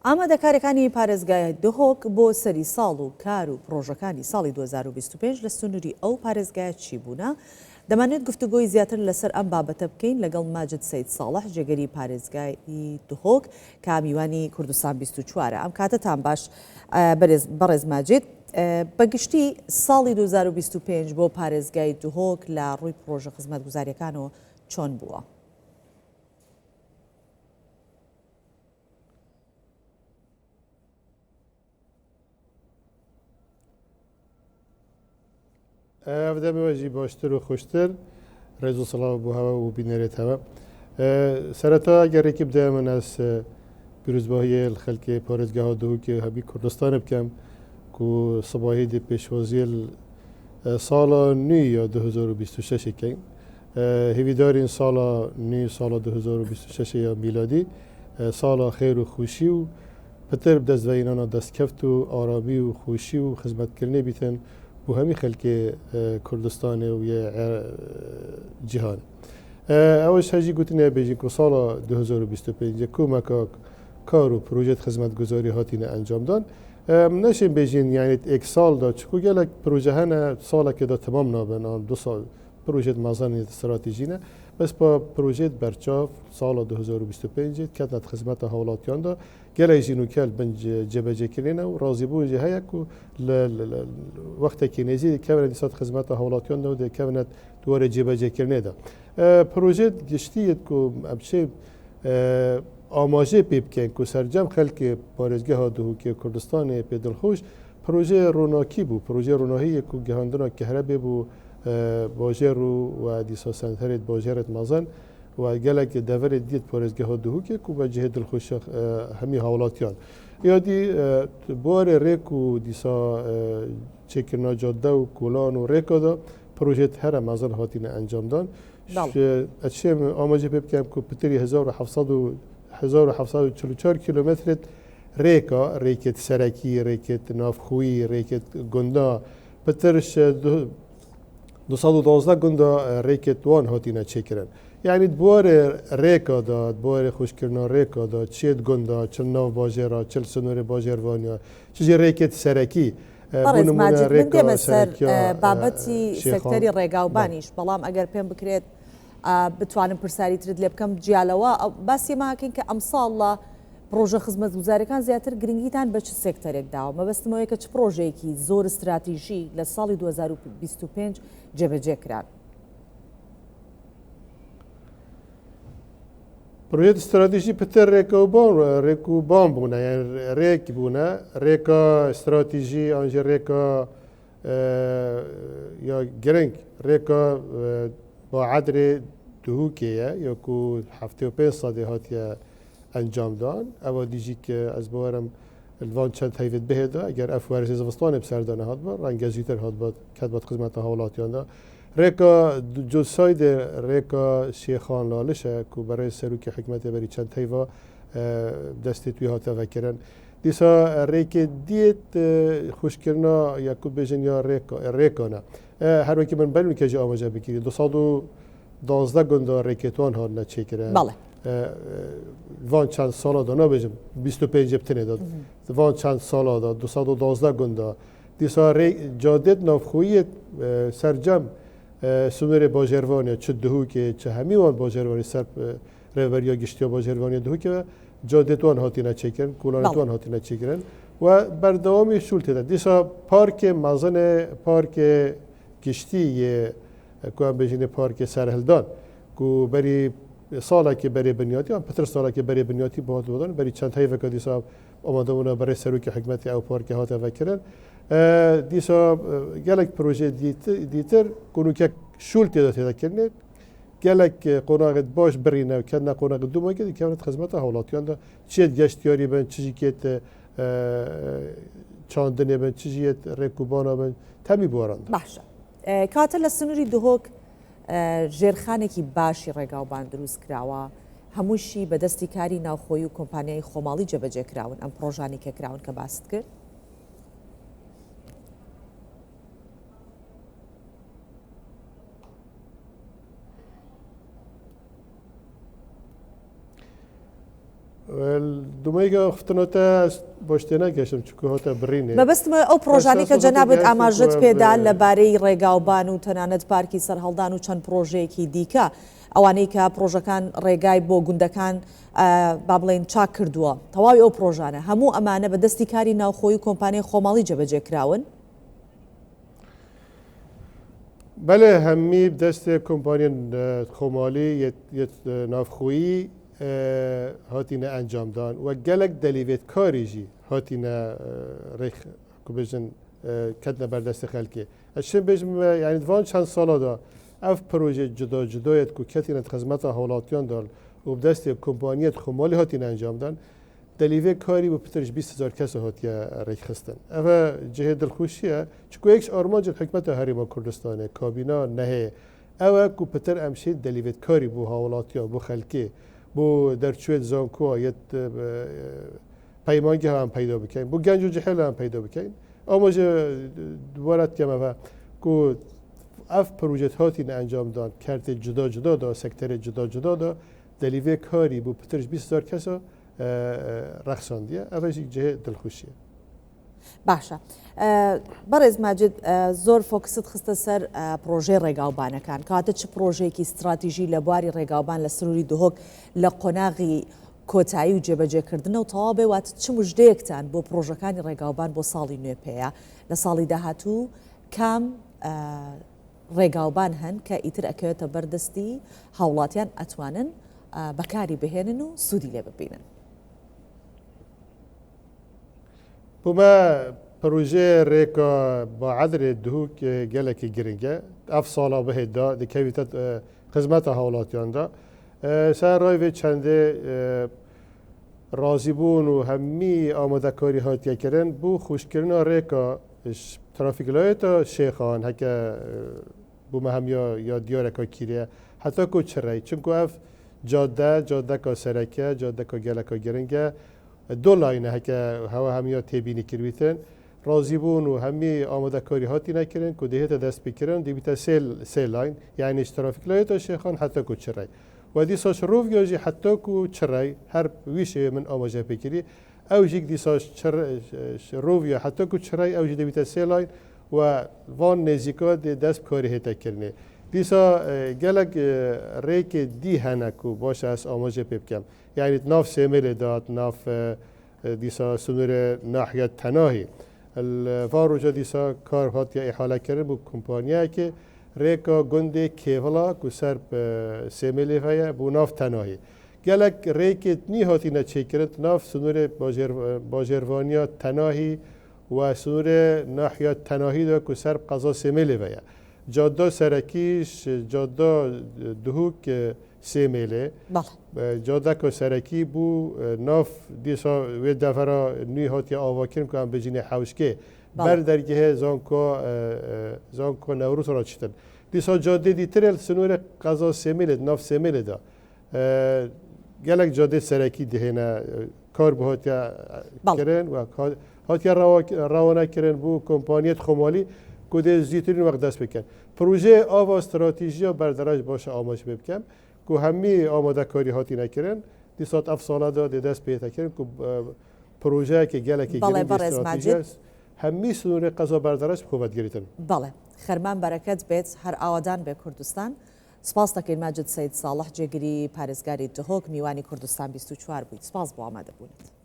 ئامادەکاریەکانی پارێزگای دهۆک بۆ سەری ساڵ و کار و پرۆژەکانی ساڵی 2025 لە سنووری ئەو پارێزگایە چی بوونە؟ دەمانێت گفتوگۆی زیاتر لەسەر ئەم بابەتە بکەین لەگەڵ ماجد سەید ساڵح جێگەری پارێزگای دهۆک کە میوانی کوردستان 24 ئەم کاتتان باش بەڕێز ماجد. بەگشتی ساڵی 2025 بۆ پارێزگای دهۆک لە ڕووی پرۆژە خزمەتگوزاریەکانەوە چۆن بووە؟ ئەودەمەوەژی باشتر و خۆشتر ڕێز و سڵاو بۆ هەوە و بینێرێتەوە سەرەتا گەڕێکی بدەمە ناس پیرۆزباهی خەلکی پارێزگاها دهۆکی هەبی کوردستانە بکەم و سەباهی دی پێشوازیە ساڵا نوێ یا 2026 کەین هێویدارین ساڵا نوێ ساڵا 2026 یا میلادی ساڵا خێر و خوشی و پتر بدەستڤینانە دەستکەفت و ئارامی و خوشی و خزمەتکردنی بیتن بۆ هەمی خەلکی کوردستانê و جیهان ئەوەش هەژی گوتنێ بێژین کو ساڵا 2025 کۆمەکە کار و پرۆژێت خزمەتگوزاری هاتینە ئەنجامدان نەشین بێژین یعنی ئێک ساڵدا چکو gelek پرۆژە هەنە ساڵێکێدا تەمام نابن دو ساڵ پرۆژێت مازانی استراتیژینە بەس با پرۆژێت بەرچاو ساڵا 2025 کەتنەت خزمەتە هاوڵاتیاندا gelek ژین و کەل بن جێبەجێکردنە و ڕازیبووی هەیە و وەختێکی نێزی کەونە دیسات خزمەتە هاوڵاتیاندا و دەکەونێت دووارە جێبەجێکردنێدا پرۆژێت گشتیت و ئەمچێ ئاماژێ پێ بکەین و سەرجەم خەلکی پارێزگەها دهۆکی کوردستانی پێ دڵخۆش پرۆژێ ڕۆناکی بوو پرۆژێ ڕۆناهەیەک و گەهاندنا کەهرەبێ بوو باژێر و دیسا سنتەرێت باژێرت مەزن و gelek deverê dît parêzgeha dihûkek û becihê dilxweşa hemî hawlatiyan. Yadî barê rêk û dîsa çêkirina cadde û kolan û rêka da projet here mezin hatîne encamdan. Eşê amacê pê bikim ku pitirî 1744 kilometret rêka rêkê serekî, rêkê navxwî, rêkê gunda pitir 212 gunda rêkê wan hatîne çêkirin. Yani buarê rêka da, buarê xweşkirina rêka da, çêt gunda, çil nav bajêra, çil sinûrê bajêrvaniya, çi jî rêkê serekî. بەڕێز ماجد من دێمە سەر بابەتی سەکتەری ڕێگاوبانیش بەڵام ئەگەر پێم بکرێت بتوانم پرسیاریترت لێ بکەم جیالەوە باسی ماکەین کە ئەم ساڵە پرۆژە خزمەتگوزاریەکان زیاتر گرنگیتان بە چ سێکتەرێک داوە مەبەستمەوەی کە چ پرۆژەیەکی زۆر استراتیژی لە ساڵی 2025 جێبەجێکران. پرۆژێت استراتیژی پتر ڕێک و بام بوونە یان ڕێک بوونە ڕێکا استراتیژی ئەنجە ڕێکا یا گرنگ ڕێکا با عەدرێ دهوکەیە یاکو 75 سادێ هاتیە ئەنجامدان ئەوە دیژی کە ئەس بوارم الوان چەند هەیوێت بهێدا ئەگەر ئەف وەرزی زەوستانێ بسەردانە هات بە ڕەنگە زیاتر هات بە کەت بەت خزمەتە هاوڵاتیاندا رێکا جۆسایدێ رێکا شێخان لاڵشە و بەڕێ سەرروکی حکومەتێ بەری چەند هەیڤ دەستی توی هاتەڤەکردن دیسا ڕێکێ دیێت خوشکردنا یاکو بێژن یا ڕێکانە هەروەکی من بەلمی کەژی ئاماژە بکردی 212 گوندا ڕێکێتوان هاتنە چێکردن وان چەند ساڵادا نابێژم 25 بتنێدا وان چەند ساڵادا 212 گوندا دیسا جادێت ناوخۆیەت سەرجەم سنوورê bajarvanê çi dihûkê çi hemî wan bajarvanê ser rêveriya giştiya bajarvanê dihûkê ve cadê wan hatîne çêkirin kolanê wan hatîne çêkirin we berdewamî şûl têde dîsa parkê mezinê parkê giştî yê ku em bêjînê parkê serhildan ku berî salekê berê binyatî an pitir salekê berê binyatî bi hatibûdan berî çend heyveka dîsa amadebûna berê serokê hikûmetê ew parkê hate vekirin دیسا gelek proje dîtir konûkek şûl têda têdekirine gelek qonaxet baş birîne kendine qonaxet dûmeke dikevnet xizmeta hawlatiyan da çiyet geştiyarî ben çijîkêt çandinê ben çijiyet rêkûbana ben temî boran باشە کاتە لە سنووری دهۆک ژێرخانێکی باشی ڕێگاوبان دروست کراوە هەمووشی بەدەستی کاری ناوخۆی و کۆمپانیای خۆماڵی جێبەجێکراون ئەم پرۆژانی کێکراون کە باست کرد دومەیگە خفتنەوەتە بۆشتێ ناگەشتم چکو هۆتە برینێ مەبەستمە ئەو پرۆژانی کە جەنابێت ئاماژەت پێدا لەبارەی ڕێگاوبان و تەنانەت پارکی سەرهەڵدان و چەند پرۆژەیەکی دیکە ئەوانەی کە پرۆژەکان ڕێگای بۆ گوندەکان با بڵێن چاک کردووە تەواوی ئەو پرۆژانە هەموو ئەمانە بە دەستی کاری ناوخۆی و کۆمپانیای خۆماڵی جێبەجێکراون. بەێ هەممی دەستێ کۆمپانیان خۆماڵی نافخۆیی هاتینە ئەنجامدان و gelek دەلیێت کاریژی هاتینە ڕێکبژن کەتنە بەردەستی خەلکێ ئەشم بێژم یعنی دوان چەند ساڵادا ئەف پرۆژێ جدا جدایەت و کەتینە خزمەتە هاوڵاتیاندان و دەستێ کۆمپانیەت خۆماڵی هاتینە ئەنجامدان دەلیێ کاری بۆ پترش 20,000 کەس هاتیە ڕێکخستن ئەvە جهێ دڵخوشیە چکوەیەکش ئارمانجت حکومەتە هەریما کوردستانێ کابینا نەهەیە ئەوە کو پتر ئەمشێت دەلیێت کاری بۆ هاوڵاتیا بۆ خەلکێ بۆ دەرچوێت زانکۆ یەت پەیمانگی هەم پەیدا بکەین بۆ گەنج و جهێل هەم پەیدا بکەین ئەومەژە دووارەت تێمەوە کو ئەف پروژێت هاتینە ئەنجامدان کارتێک جدا جدادا سەکتەرێک جدا جدادا دەلیێ کاری بۆ پترش 20,000 کەسە ڕەخساندیە ئەوەژی جهێ دڵخوشیە. باشە بەڕێز ماجد زۆر فۆکست خستە سەر پرۆژەی ڕێگاوبانەکان کاتە چ پرۆژێکی استراتیژی لە بواری ڕێگاوبان لە سنووری دهۆک لە قۆناغی کۆتایی و جێبەجێکردنە و تەواو بێوات چ مژدەیەکتان بۆ پرۆژەکانی ڕێگاوبان بۆ ساڵی نوێ پێەیە لە ساڵی داهاتوو کام ڕێگاوبان هەن کە ئیتر ئەکەوێتە بەردەستی هاوڵاتیان ئەتوانن بەکاری بهێنن و سوودی لێ ببینن. بوومە پروژێ ڕێکە با عەدرێ دهوک gelekî giring e ev sala bihêda dikevîte xizmeta hawlatiyan da ser rayvê çendê razîbûn û hemî amadekarî hatiye kirin bû xwişkirina rêka trafîklayeta şêxan heke bûme hem ya diyareka kîriye heta ku çirey çunku ev cadeka sereke cadeka geleka giring e dolayne heke hewa hemiya têbînî kirîtin razîbûn û hemî amadekarî hatî nekirin ku dihête dest pêkirin dîbîte sê line yani trafîklayeta şêxan heta ku çirey و dîsa roviya jî heta ku çirey her wî şêwê min amaje pêkirî ew jî dîsa roviya heta ku çirey ew jî dibîte sê line و van nêzîka dê dest karî hête kirinê dîsa gelek rêkê dî hene ku baş ez amaje pê bikim yani nav sêmêlê dat nav dîsa sunûrê nahiyet tenahî varoca dîsa kar hatiye îhale kirin bû kompanyayekê rêka gundê kêvila ku ser sêmêlê heye bû nav tenahî gelek rêkê nî hatîne çêkirin nav sunûrê bajêrvaniya tenahî و sunûrê nahiya tenahî de ku ser qeza sêmêlê heye cadda serekîş cadda dihûk sêmêlê cadeka serekî bû nav dîsa wê devera nû hatiye avakirin ku em bijînê hewşkê ber dergehê zanko Newrûz ra çitin dîsa cadê dîtirê sunûrê qeza sêmêlê nav sêmêlê da gelek cadê serekî dihêne kar bi hatiye kirin و hatiye rawanekirin bû kompanyet xwemalî ku dê zîtirîn wext dest bikin projê ava stratîjiya berderaz baş amaje pê bikim ku hemî amadekarî hatî nekirin dîsat ev sala da dê dest pê kirin ku projeyekê gelekî hemî sunûrê qeza berderaz xwe vedgirîtin. بەڵێ خەرمان بەرەکەت بێت هەر ئاوادان بێ کوردستان سپاس دەکەین ماجد سەید ساڵح جێگیری پارێزگاری دهۆک میوانی کوردستان 24 بوویت سپاس بۆ ئامادەبوونت.